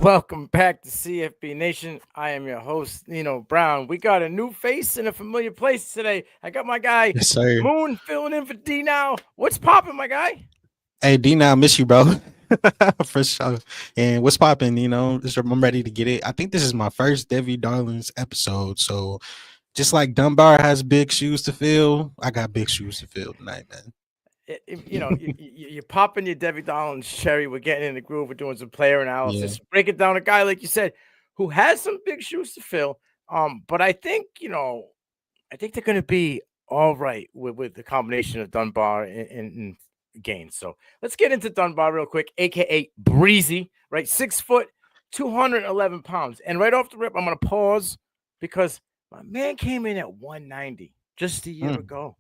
Welcome back to CFB Nation. I am your host, Nino Brown. We got a new face in a familiar place today. I got my guy Yes, sir. Moon filling in for D now. What's popping, my guy? Hey, D, now I miss you, bro. For sure. And what's popping? I'm ready to get it. I think this is my first Devy Darlings episode. So just like Dunbar has big shoes to fill, I got big shoes to fill tonight, man. You're popping your Devy Darlings cherry. We're getting in the groove. We're doing some player Yeah. analysis. Break it down. A guy, like you said, who has some big shoes to fill. But I think, I think they're going to be all right with the combination of Dunbar and Gaines. So let's get into Dunbar real quick, aka Breezy, right? 6 foot, 211 pounds. And right off the rip, I'm going to pause because my man came in at 190 just a year Mm. ago,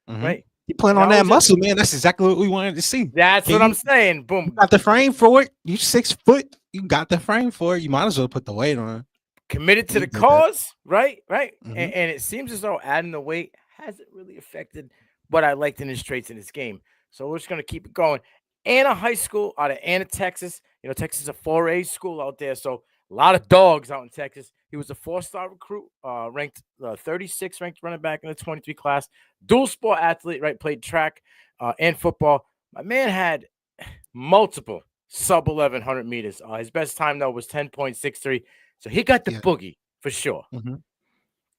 hmm right? You playing on Now that he's at, muscle, man. That's exactly what we wanted to see. that's Can what I'm you saying. you Boom. got the frame for it? You 6 foot. You got the frame for it. You might as well put the weight on. Committed to He the did that. cause, right? Right. hmm And it seems as though adding the weight hasn't really affected what I liked in his traits in his game. So we're just going to keep it going. Anna High School out of Anna, Texas. Texas is a 4A school out there. So a lot of dogs out in Texas. He was a 4-star recruit, ranked 36 ranked running back in the 23 class. Dual sport athlete, right? Played track and football. My man had multiple sub 1100 meters. His best time, though, was 10.63. So he got the Yeah. boogie for sure. hmm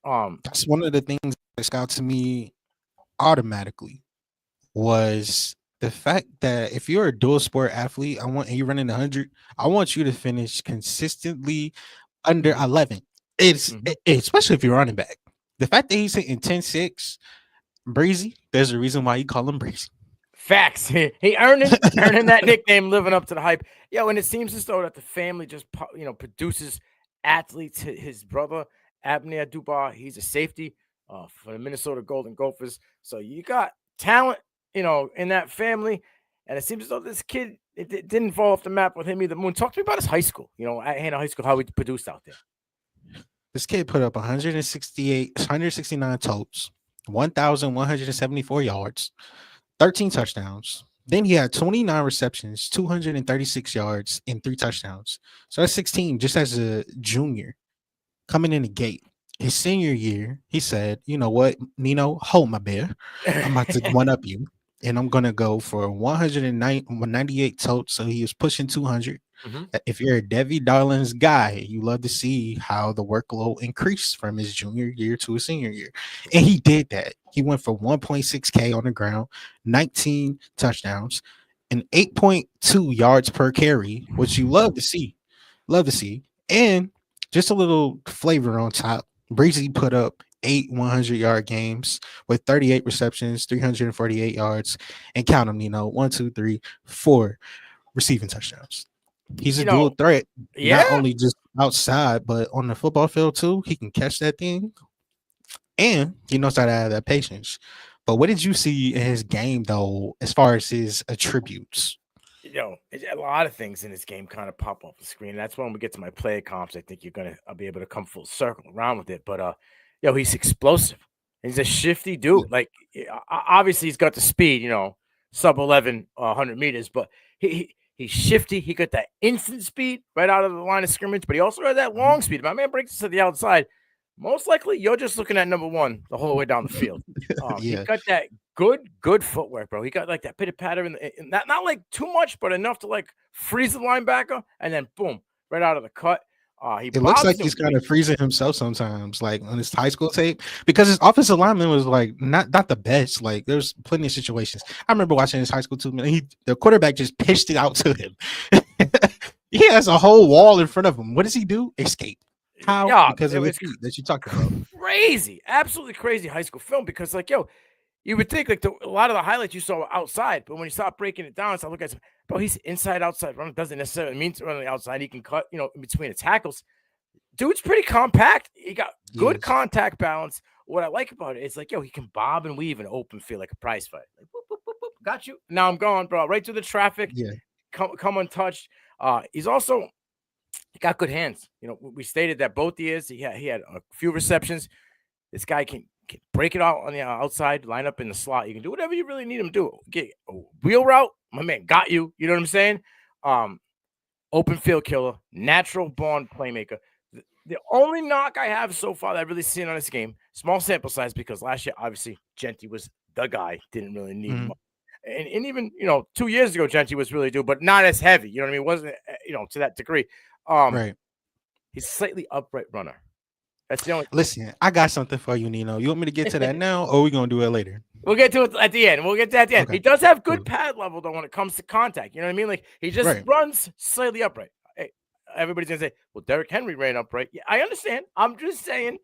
Um, That's one of the things that scout to me automatically was the fact that if you're a dual sport athlete, and you're running 100, I want you to finish consistently under 11. mhm. Especially if you're running back. The fact that he's hitting 10-6, Breezy, there's a reason why you call him Breezy. Facts. He earning that nickname, living up to the hype. And it seems as though that the family just produces athletes. His brother Abner Dubar, he's a safety for the Minnesota Golden Gophers. So you got talent, in that family. And it seems as though this kid it didn't fall off the map with him either. Moon, talk to me about his high school. At Hannah High School, how he produced out there. This kid put up 169 totes, 1,174 yards, 13 touchdowns. Then he had 29 receptions, 236 yards, and 3 touchdowns. So that's 16 just as a junior coming in the gate. His senior year, he said, "You know what, Nino, hold my bear. I'm about to one up you, and I'm gonna go for 198 totes." So he was pushing 200. Mhm. If you're a Devy Darlings guy, you love to see how the workload increased from his junior year to his senior year, and he did that. He went for 1.6K on the ground, 19 touchdowns, and 8.2 yards per carry, which you love to see, and just a little flavor on top. Breezy put up 8 100-yard games with 38 receptions, 348 yards, and count them, 1, 2, 3, 4 receiving touchdowns. He's a you dual know, threat, yeah. not only just outside, but on the football field too. He can catch that thing, and he knows how to have that patience. But what did you see in his game, though, as far as his attributes? A lot of things in this game kind of pop off the screen. That's when we get to my player comps. I think I'll be able to come full circle around with it. But he's explosive. He's a shifty Yeah. dude. Like obviously he's got the speed, sub 100 meters, but he's shifty. He got that instant speed right out of the line of scrimmage, but he also had that Mhm. long speed. If my man breaks to the outside, most likely you're just looking at number one the whole way down the field. He Yeah. got that good footwork, bro. He got like that pitter patter in not like too much, but enough to like freeze the linebacker, and then boom, right out of the cut. He It looks like bobs and he's kind of weaves. freezing himself sometimes, like on his high school tape, because his offensive lineman was like not the best. Like there's plenty of situations. I remember watching his high school too. Man, the quarterback just pitched it out to him. He has a whole wall in front of him. What does he do? Escape. How? Yeah, Because it of the was feet that you talked about. crazy, absolutely crazy high school film because like you would think like a lot of the highlights you saw were outside, but when you start breaking it down, start looking at bro, he's inside outside running doesn't necessarily mean to run on the outside. He can cut, in between the tackles. Dude's pretty compact. He got good Yes. contact balance. What I like about it is like, he can bob and weave in open field like a prize fight. Like, boop, boop, boop, boop, got you. Now I'm gone, bro. Right through the traffic. Yeah. Come untouched. He's also he got good hands. We stated that both years he had a few receptions. This guy can break it out on the outside, line up in the slot. You can do whatever you really need him to do. Get a wheel route, my man got you. You know what I'm saying? Um, open field killer, natural born playmaker. The only knock I have so far that I've really seen on this game, small sample size, because last year obviously Jeanty was the guy, didn't really need Mhm. much. And even 2 years ago, Jeanty was really due, but not as heavy. You know what I mean? Wasn't to that degree. Um, Right. he's slightly upright runner. That's the only. Listen, I got something for you, Nino. You want me to get to that now, or we gonna do it later? We'll get to it at the end. We'll get to that at the end. Okay, He does have good cool. pad level though when it comes to contact. You know what I mean? Like he just Right. runs slightly upright. Hey, everybody's gonna say, "Well, Derrick Henry ran upright." Yeah, I understand. I'm just saying,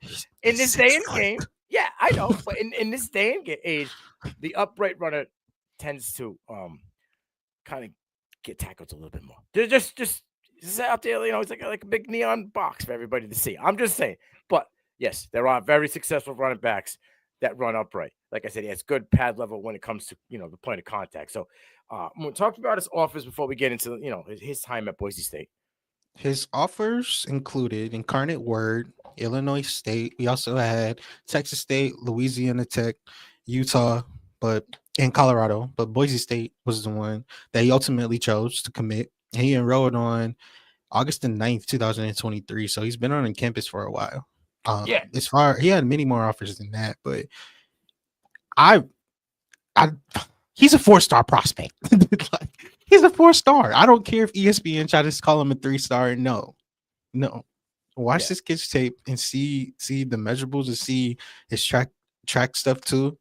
in He's this day and 6 foot. game, yeah, I know. But in this day and age, the upright runner tends to kind of get tackled a little bit more. Just out there, it's like a big neon box for everybody to see. I'm just saying. But yes, there are very successful running backs that run upright. Like I said, he has good pad level when it comes to the point of contact. So when we talked about his offers before we get into his time at Boise State. His offers included Incarnate Word, Illinois State. We also had Texas State, Louisiana Tech, Utah, but in Colorado. But Boise State was the one that he ultimately chose to commit. He enrolled on August the 9th, 2023. So he's been on campus for a while. Yeah, As far he had many more offers than that, but I I he's a 4-star prospect. Like, he's a 4-star. I don't care if ESPN try to call him a 3-star. No, no. Watch yeah. this kid's tape and see the measurables and see his track stuff too.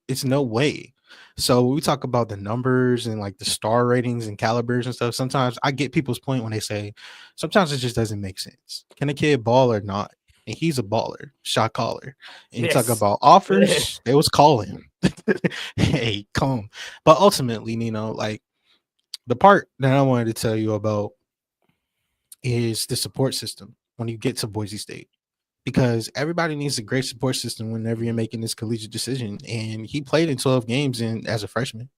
It's no way. So when we talk about the numbers and like the star ratings and calibers and stuff, sometimes I get people's point when they say sometimes it just doesn't make sense. Can a kid ball or not? And he's a baller, shot caller. And you talk Yes. about offers, they was calling. Hey, come. But ultimately, like the part that I wanted to tell you about is the support system when you get to Boise State. Because everybody needs a great support system whenever you're making this collegiate decision. And he played in 12 games as a freshman.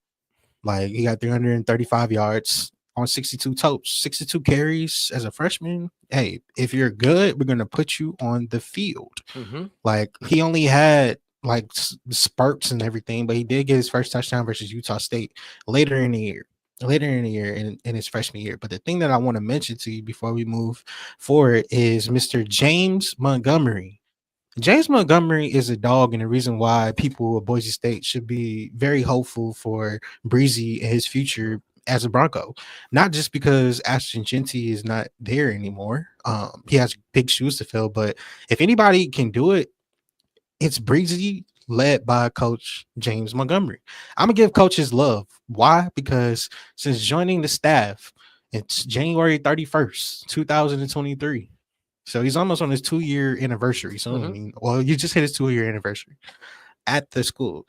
Like he got 335 yards on 62 totes, 62 carries as a freshman. Hey, if you're good, we're gonna put you on the field. Mm-hmm. Like he only had like spurts and everything, but he did get his first touchdown versus Utah State later in the year. Later in the year in his freshman year. But the thing that I want to mention to you before we move forward is Mr. James Montgomery. James Montgomery is a dog, and the reason why people of Boise State should be very hopeful for Breezy and his future as a Bronco. Not just because Ashton Jeanty is not there anymore. He has big shoes to fill, but if anybody can do it, it's Breezy led by Coach James Montgomery. I'm gonna give Coach his love. Why? Because since joining the staff, it's January 31st, 2023. So he's almost on his 2-year anniversary. So I Mm-hmm. mean, well, you just hit his 2-year anniversary at the school.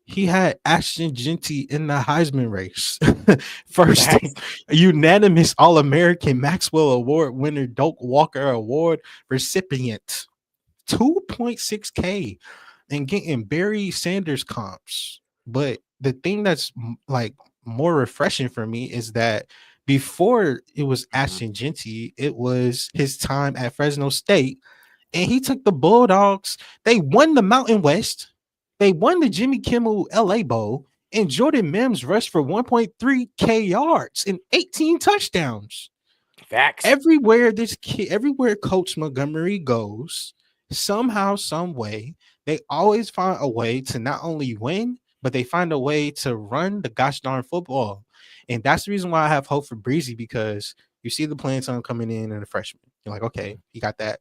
He had Ashton Jeanty in the Heisman race. First Facts. unanimous All-American Maxwell Award winner, Doak Walker Award recipient. 2.6K and getting Barry Sanders comps. But the thing that's like more refreshing for me is that before it was Mm-hmm. Ashton Jeanty, it was his time at Fresno State, and he took the Bulldogs. They won the Mountain West. They won the Jimmy Kimmel LA Bowl, and Jordan Mims rushed for 1.3K yards and 18 touchdowns. Facts. Everywhere Coach Montgomery goes, somehow, some way, they always find a way to not only win, but they find a way to run the gosh darn football. And that's the reason why I have hope for Breezy, because you see the playing time coming in a freshman. You're like, okay, he got that.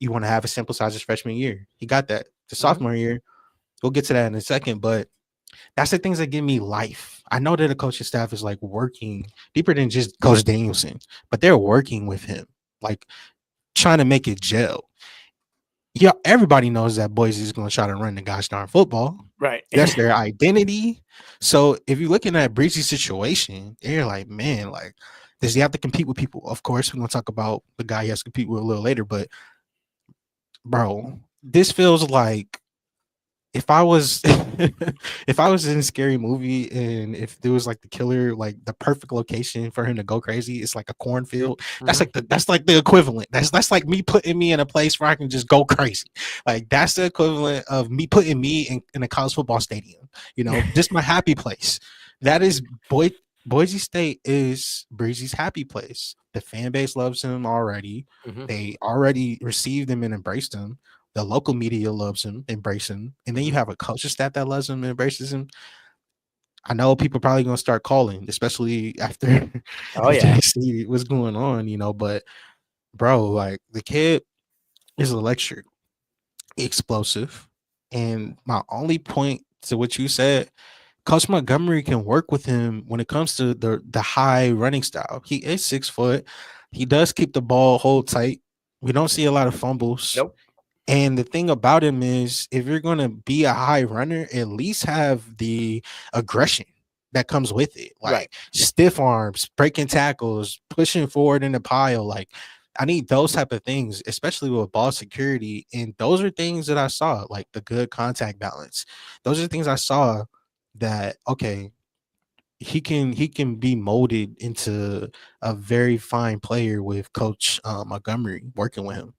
You want to have a sample size his freshman year. He got that. The Mm-hmm. sophomore year, we'll get to that in a second, but that's the things that give me life. I know that the coaching staff is like working deeper than just Coach Danielson, but they're working with him, like trying to make it gel. Yeah, everybody knows that Boise is going to try to run the gosh darn football. Right. That's their identity. So if you're looking at Breezy's situation, you're like, man, like, does he have to compete with people? Of course, we're going to talk about the guy he has to compete with a little later, but bro, this feels like if I was if I was in a scary movie and if there was like the killer, like the perfect location for him to go crazy, it's like a cornfield. That's Mm-hmm. like the equivalent. That's like me putting me in a place where I can just go crazy. Like that's the equivalent of me putting me in a college football stadium. Just my happy place. That is Boise State is Breezy's happy place. The fan base loves him already. Hmm. They already received him and embraced him. The local media loves him, embrace him, and then you Hmm. have a coaching staff that loves him and embraces him. I know people probably gonna start calling, especially after Oh after yeah. they see what's going on, But bro, like the kid is electric, explosive, and my only point to what you said, Coach Montgomery can work with him when it comes to the high running style. He is 6 foot. He does keep the ball hold tight. We don't see a lot of fumbles. Nope. And the thing about him is, if you're going to be a high runner, at least have the aggression that comes with it, Right. like stiff arms, breaking tackles, pushing forward in the pile. Like, I need those type of things, especially with ball security. And those are things that I saw, like the good contact balance. Those are things I saw that okay, he can be molded into a very fine player with Coach Montgomery working with him.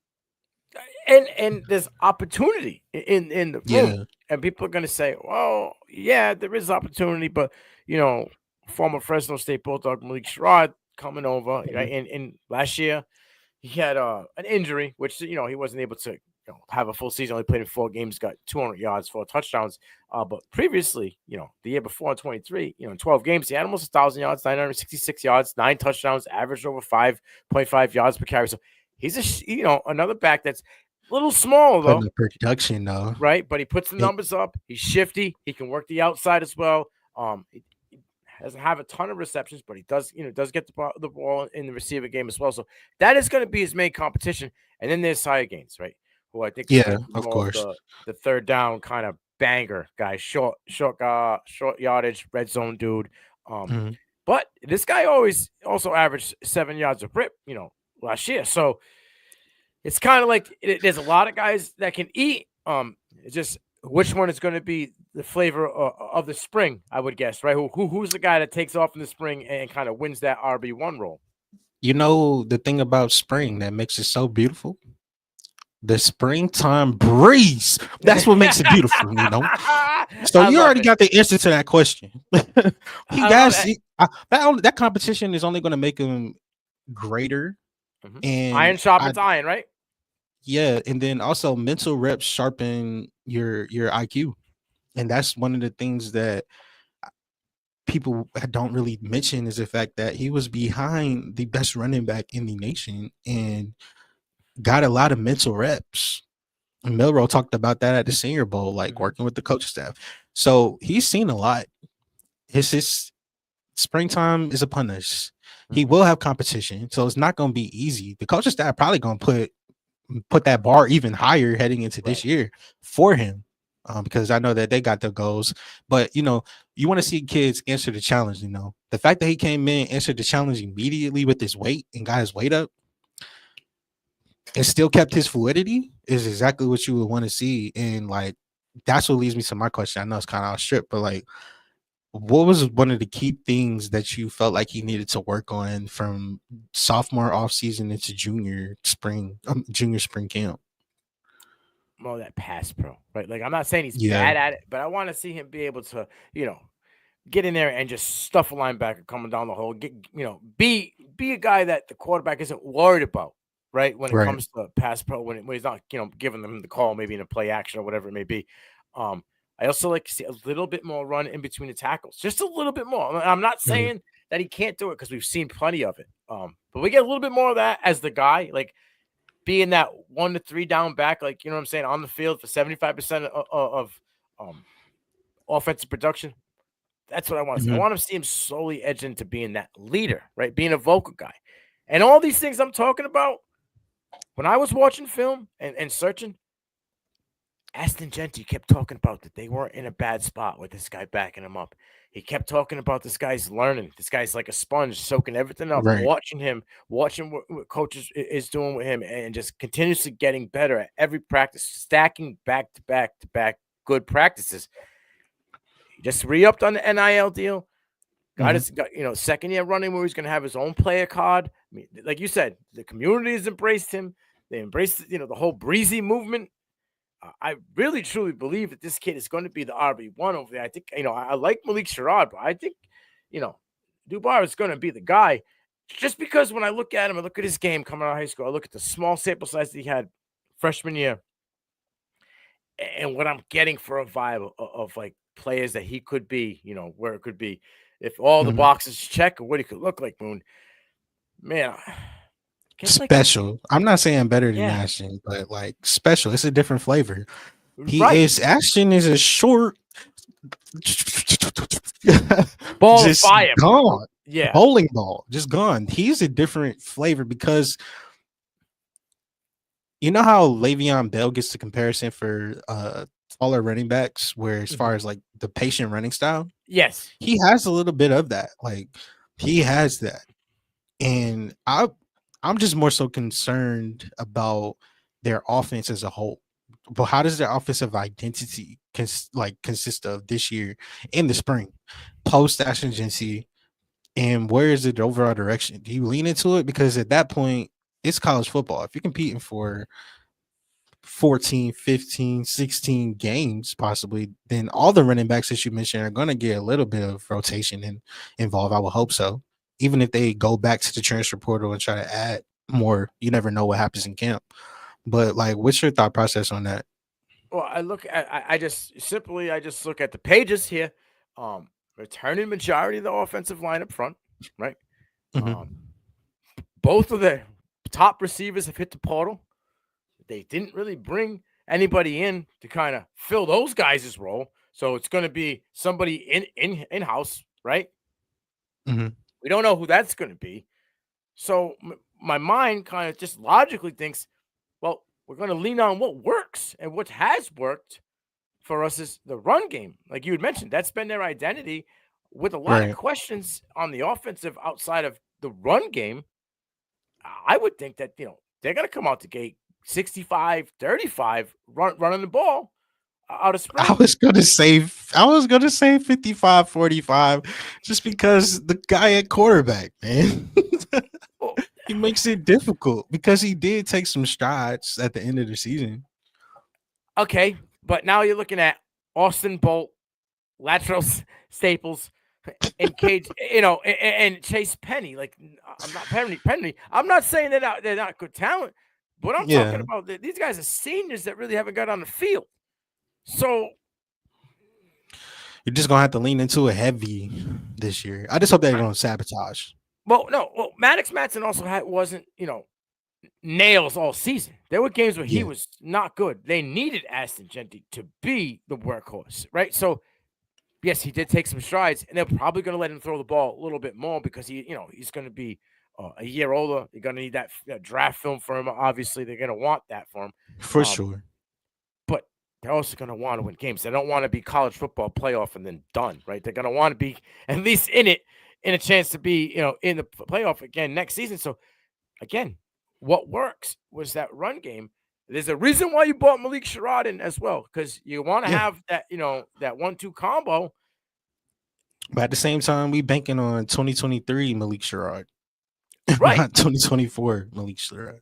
And there's opportunity in the room, Yeah. and people are going to say, well, yeah, there is opportunity, but you know, former Fresno State Bulldog Malik Sherrod coming over, Mhm. right? And last year he had an injury, which he wasn't able to have a full season. Only played in 4 games, got 200 yards, 4 touchdowns. But previously, the year before in 23, in 12 games, he had almost 1,000 yards, 966 yards, 9 touchdowns, averaged over 5.5 yards per carry. So he's another back that's a little small Putting though, the production though. right? But he puts the It, numbers up. He's shifty. He can work the outside as well. He doesn't have a ton of receptions, but he does get the ball in the receiver game as well. So that is going to be his main competition. And then there's Sia Gaines, right? Who I think is going yeah, to be of more of course. the third down kind of banger guy, short yardage, red zone dude. Um, Mhm. but this guy always also averaged 7 yards of rip, last year. So it's kind of like there's a lot of guys that can eat. It's just which one is going to be the flavor of the spring, I would guess, right? Who's the guy that takes off in the spring and kind of wins that RB1 role? You know the thing about spring that makes it so beautiful? The springtime breeze. That's what makes it beautiful. So I you love already it. got the answer to that question. He I love guys, it. that competition is only going to make him greater, Mhm. and Iron I sharpens iron, right? yeah, and then also mental reps sharpen your IQ, and that's one of the things that people don't really mention is the fact that he was behind the best running back in the nation and got a lot of mental reps. And Milrow talked about that at the Senior Bowl, like Hmm. working with the coaching staff. So he's seen a lot. His springtime is upon us. He Hmm. will have competition, so it's not going to be easy. The coaching staff probably going to put that bar even higher heading into this Right. year for him, because I know that they got their goals. But you want to see kids answer the challenge. The fact that he came in, answered the challenge immediately with his weight and got his weight up, and still kept his fluidity is exactly what you would want to see. And like that's what leads me to my question. I know it's kind of off strip, but like, what was one of the key things that you felt like he needed to work on from sophomore offseason into junior spring camp? More that pass pro, right? Like I'm not saying he's Yeah, bad at it, but I want to see him be able to, get in there and just stuff a linebacker coming down the hole. Be a guy that the quarterback isn't worried about, right? When it right. comes to pass pro, when he's not, giving them the call, maybe in a play action or whatever it may be. Um, I also like to see a little bit more run in between the tackles, just a little bit more. I'm not Mhm. saying that he can't do it because we've seen plenty of it. But we get a little bit more of that as the guy, like being that 1 to 3 down back, like what I'm saying, on the field for 75% of offensive production. That's what I want to see. I Mhm. want to see him slowly edge into being that leader, right? Being a vocal guy. And all these things I'm talking about, when I was watching film and searching, Ashton Jeanty kept talking about that they weren't in a bad spot with this guy backing him up. He kept talking about this guy's learning. This guy's like a sponge, soaking everything up, Right. watching him, watching what coaches is doing with him, and just continuously getting better at every practice, stacking back to back to back good practices. He just re-upped on the NIL deal. Mhm. Got second year running where he's going to have his own player card. I mean, like you said, the community has embraced him. They embraced the whole Breezy movement. I really truly believe that this kid is going to be the RB1 over there. I think I like Malik Sherrod, but I think you know Dubar is going to be the guy. just because when I look at him, I look at his game coming out of high school, I look at the small sample size that he had freshman year, and what I'm getting for a vibe of like players that he could be, where it could be, if all the Mhm. boxes check, or what he could look like, Moon. Man, I guess like Special. I'm not saying better than yeah, Ashton, but like special. It's a different flavor. He right. is Ashton is a short, Ball of just fire. gone. Yeah. Bowling ball, just gone. He's a different flavor because you know how Le'Veon Bell gets the comparison for taller running backs, where as Mhm. far as like the patient running style, Yes. he has a little bit of that. Like he has that. And I'm just more so concerned about their offense as a whole. But how does their offensive identity consist of this year in the spring, post Ashton Jeanty, and where is the overall direction? Do you lean into it? Because at that point, it's college football. If you're competing for 14, 15, 16 games, possibly, then all the running backs that you mentioned are going to get a little bit of rotation and involved. I would hope so. Even if they go back to the transfer portal and try to add more, you never know what happens in camp. But like, what's your thought process on that? Well, I just look at the pages here. Returning majority of the offensive line up front, right? Um, Hmm. both of the top receivers have hit the portal. They didn't really bring anybody in to kind of fill those guys' role. So it's going to be somebody in house, right? Hmm. We don't know who that's going to be. So my mind kind of just logically thinks, well, we're going to lean on what works, and what has worked for us is the run game. Like you had mentioned, that's been their identity. With a lot of Right. questions on the offensive outside of the run game, I would think that, they're going to come out the gate 65-35 running the ball out of I spring. was gonna say I was gonna say 55-45 just because the guy at quarterback, man. Well, He makes it difficult because he did take some strides at the end of the season. okay, but now you're looking at Austin Bolt, Lateral Staples, and Cage, and Chase Penny. Like, I'm not Penny. I'm not saying they're not good talent, but I'm talking Yeah. about these guys are seniors that really haven't got on the field. So, You're just gonna have to lean into it heavy this year. I just hope they don't sabotage. well, no, well, Maddox Matson also wasn't nails all season. There were games where he Yeah, was not good. They needed Ashton Jeanty to be the workhorse, right? So yes, he did take some strides, and they're probably going to let him throw the ball a little bit more because he's going to be a year older. They're going to need that draft film for him. Obviously, they're going to want that for him. for Um, sure. but they're also going to want to win games. They don't want to be college football playoff and then done, right? They're going to want to be at least in it, in a chance to be, in the playoff again next season. So again, what works was that run game. There's a reason why you bought Malik Sherrod in as well, because you want to Yeah. have that 1-2 combo. But at the same time, we banking on 2023 Malik Sherrod, Right. not 2024 Malik Sherrod.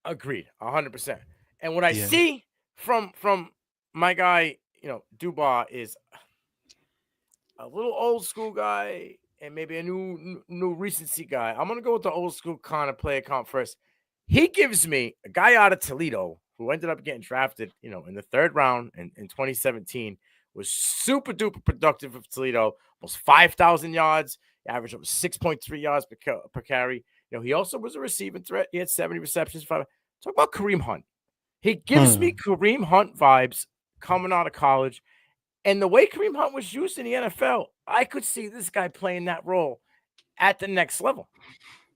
Agreed. 100%. And what I Yeah. see from my guy, Dubar, is a little old school guy and maybe a new recency guy. I'm gonna go with the old school kind of player comp first. He gives me a guy out of Toledo who ended up getting drafted, in the third round in 2017. Was super duper productive of Toledo, almost 5,000 yards, average of 6.3 yards per carry. He also was a receiving threat. He had 70 receptions. Talk about Kareem Hunt. He gives me Hmm. Kareem Hunt vibes coming out of college. And the way Kareem Hunt was used in the NFL, I could see this guy playing that role at the next level.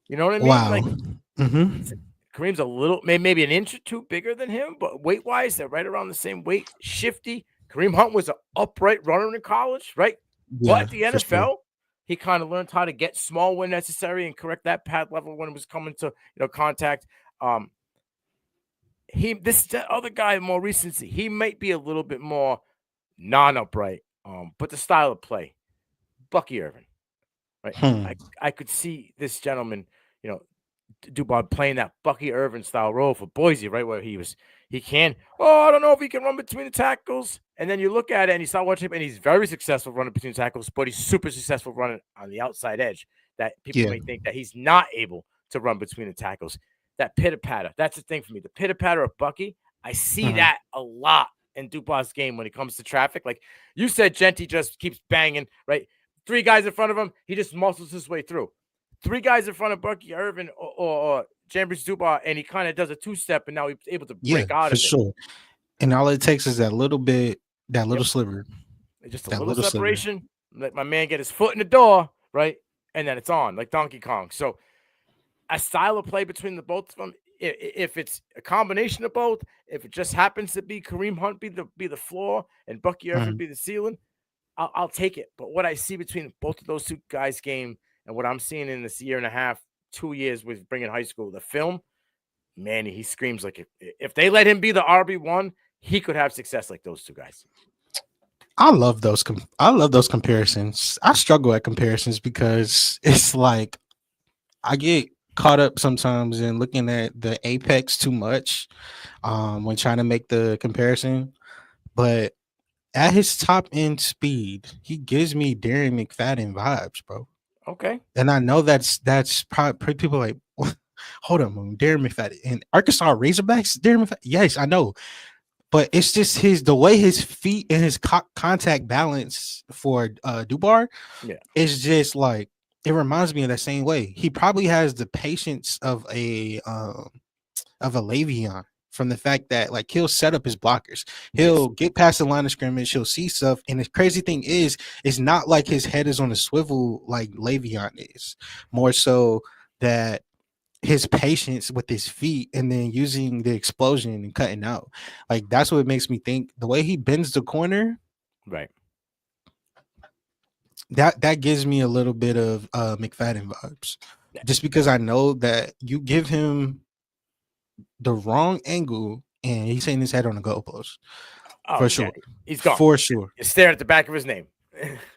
You know what I mean? Wow. Like, Hmm. Kareem's a little, maybe an inch or two bigger than him, but weight wise, they're right around the same weight. Shifty. Kareem Hunt was an upright runner in college, right? But Yeah, at the for sure. NFL, he kind of learned how to get small when necessary and correct that pad level when it was coming to contact. Um, this other guy more recency, he might be a little bit more non-upright, but the style of play, Bucky Irvin, right? I Hmm. I could see this gentleman, you know, Dubar playing that Bucky Irvin style role for Boise, right? Where he can. Oh, I don't know if he can run between the tackles. And then you look at it and you start watching him, and he's very successful running between tackles, but he's super successful running on the outside edge. that people Yeah. may think that he's not able to run between the tackles. That pitter patter. That's the thing for me. The pitter patter of Bucky. I see Mhm. that a lot in Dubar's game when it comes to traffic. Like you said, Jeanty just keeps banging, right? Three guys in front of him, he just muscles his way through. Three guys in front of Bucky Irvin or Jambres Dubar, and he kind of does a two-step, and now he's able to Yeah, break out for of it. sure. And all it takes is that little bit, that Yep. little sliver, Just a that little little sliver. separation. Let my man get his foot in the door, right? And then it's on, like Donkey Kong. So a style of play between the both of them. If it's a combination of both, if it just happens to be Kareem Hunt be the floor and Bucky Irvin Mhm. be the ceiling, I'll take it. But what I see between both of those two guys' game and what I'm seeing in this year and a half, 2 years with bringing high school, the film, man, he screams like if they let him be the RB1, he could have success like those two guys. I love those comparisons. I struggle at comparisons because it's like I get caught up sometimes in looking at the apex too much when trying to make the comparison. But at his top end speed, he gives me Darren McFadden vibes, bro. Okay. And I know that's probably people like, hold on, Moon, Darren McFadden and Arkansas Razorbacks. Darren McFadden, yes, I know, but it's just the way his feet and his contact balance for Dubar Yeah. is just like it reminds me of that same way. He probably has the patience of a Le'Veon from the fact that like he'll set up his blockers, Yes. he'll get past the line of scrimmage, he'll see stuff, and the crazy thing is, it's not like his head is on a swivel like Le'Veon is. More so that his patience with his feet and then using the explosion and cutting out. Like that's what makes me think the way he bends the corner, Right. that gives me a little bit of McFadden vibes. Just because I know that you give him the wrong angle and he's hitting his head on the goalpost. Oh For yeah, sure. he's gone. For sure. You're staring at the back of his name.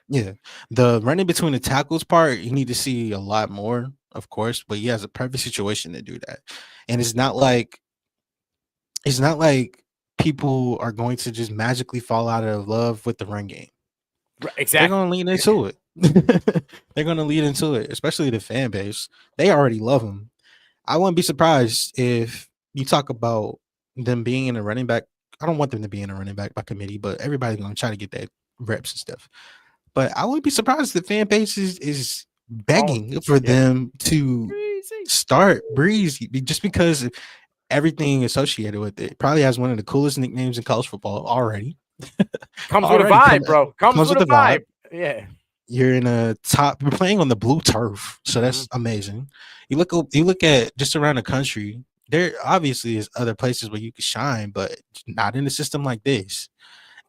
Yeah. The running between the tackles part, you need to see a lot more, of course, but he has a perfect situation to do that. And it's not like people are going to just magically fall out of love with the run game. Right, They're gonna exactly. lean into it. They're gonna lead into it, especially the fan base. They already love him. I wouldn't be surprised if you talk about them being in a running back. I don't want them to be in a running back by committee, but everybody's gonna try to get that reps and stuff. But I wouldn't be surprised if the fan base is Calling. begging for Yeah. them to Breezy. start Breezy just because of everything associated with it. Probably has one of the coolest nicknames in college football already. Comes with a Already vibe, bro. Comes comes with with a the vibe. vibe. Yeah. You're in a top. You're playing on the blue turf, so Hmm. that's amazing. You look at just around the country. There obviously is other places where you could shine, but not in a system like this.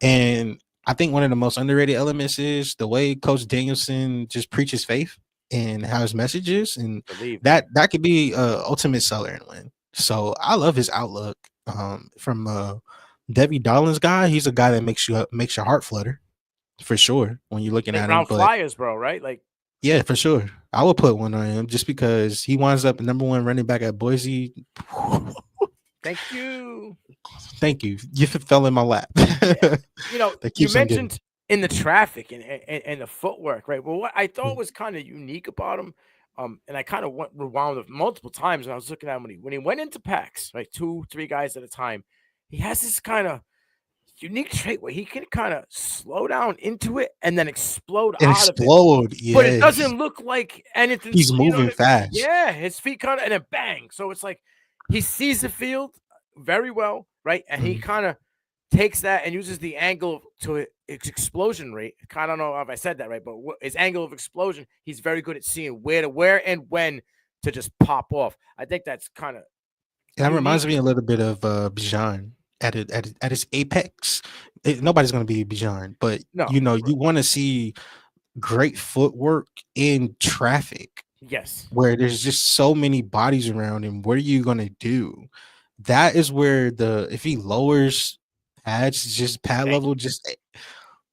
And I think one of the most underrated elements is the way Coach Danielson just preaches faith and how his message is, and Believe, man. that could be a ultimate seller and win. So I love his outlook. From Devy Darlings guy, he's a guy that makes your heart flutter for sure when you're looking Late at him. round But flyers, bro. Right? Like, yeah, for sure. I would put one on him just because he winds up the number one running back at Boise. thank you. Thank you. You fell in my lap. Yeah. That You keeps on giving. mentioned in the traffic and the footwork, right? Well, what I thought Mm, was kind of unique about him, and I kind of went rewound it multiple times when I was looking at him when he went into packs, right, two, three guys at a time. He has this kind of unique trait where he can kind of slow down into it and then explode and out of it. explode. But it Yeah, doesn't look like anything. he's You know moving what I fast. Yeah, his feet kind of and then bang. So it's like he sees the field very well, right? And he Mhm. kind of takes that and uses the angle to its explosion rate. I don't know if I said that right, but his angle of explosion, he's very good at seeing where and when to just pop off. I think that's kind of That reminds unique. me a little bit of Bijan at his apex. Nobody's going to be Bijan, but No, you want to see great footwork in traffic yes, where there's just so many bodies around him. What are you gonna do? That is where the if he lowers pads, just pad thank level, you. just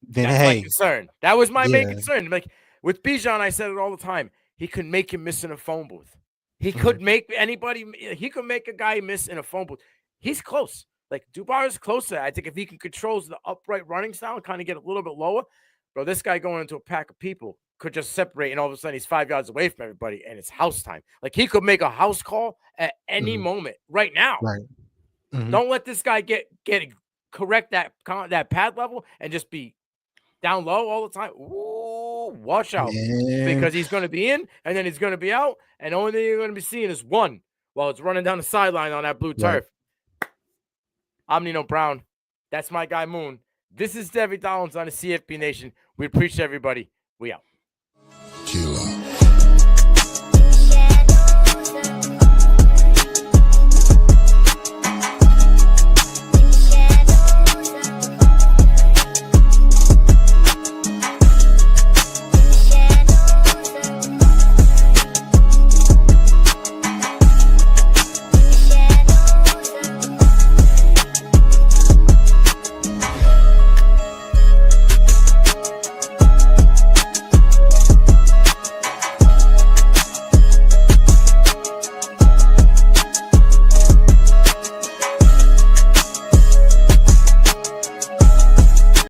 then That's my hey, concern. That was my main yeah, concern. Like with Bijan, I said it all the time. He could make you miss in a phone booth. He mhm. could make anybody. He could make a guy miss in a phone booth. He's close. Like Dubar is closer. I think if he can control the upright running style and kind of get a little bit lower, bro, this guy going into a pack of people. could just separate, and all of a sudden he's 5 yards away from everybody, and it's house time. Like, he could make a house call at any Mhm. moment right now. Right. Mhm. Don't let this guy get correct that pad level and just be down low all the time. Ooh, watch out, Man. because he's going to be in and then he's going to be out, and the only thing you're going to be seeing is one while it's running down the sideline on that blue Right. turf. I'm Nino Brown. That's my guy Moon. This is Devy Darlings on the CFB Nation. We appreciate everybody. We out.